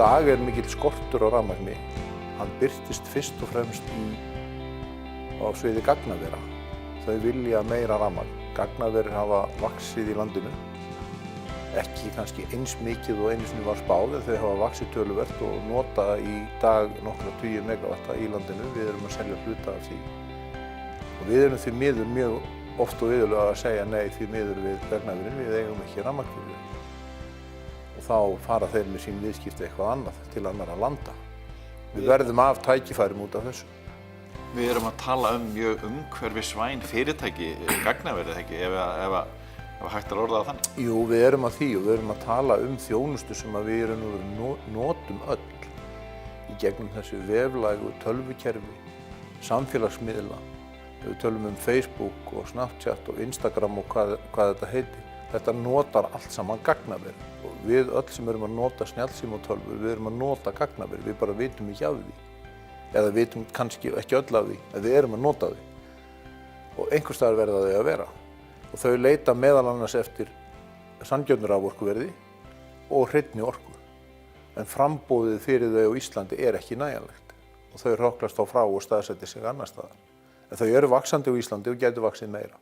dag mikill skortur á rafmagni. Hann birtist fyrst og fremst á sviði gagnavera. Þau vilja meira rafmagn. Gagnaverir hafa vaxið í landinu. Ekki kannski eins mikið og einu sinni var spáð, en þau hafa vaxið töluvert og nota í dag nokkra tugi megavatta í landinu. Við erum að selja hluta af því. Og við erum því miður mjög oft og iðulega að segja nei því miður við gagnaverin, við eigum ekki rafmagn fyrir því. Og þá fara þeir með sín viðskipti eitthvað annað til annarra landa. Við verðum af tækifærum út af þessu. Við erum að tala mjög umhverfisvæn fyrirtæki, gagnaverið ekki, ef hægt er orðað þannig? Jú, við erum að því og við erum að tala þjónustu sem við notum öll í gegnum þessu veflægu tölvukerfi, samfélagsmiðla. Við tölum Facebook og Snapchat og Instagram og hvað þetta heitir. Þetta notar allt saman gagnaver. Og við öll sem erum að nota snjallsíma og tölvur, við erum að nota gagnaver. Við bara vitum ekki af því. Eða vitum kannski ekki öll af því, en við erum að nota því. Og einhvers staðar verða þau að vera. Og þau leita meðal annars eftir sanngjörnu raforkuverði og hreinni orku. En framboðið fyrir þau á Íslandi ekki nægjanlegt. Og þau hroklast þá frá og staðsetja sig annars staðar. En þau eru vaxandi á Íslandi og gætu vaxið meira.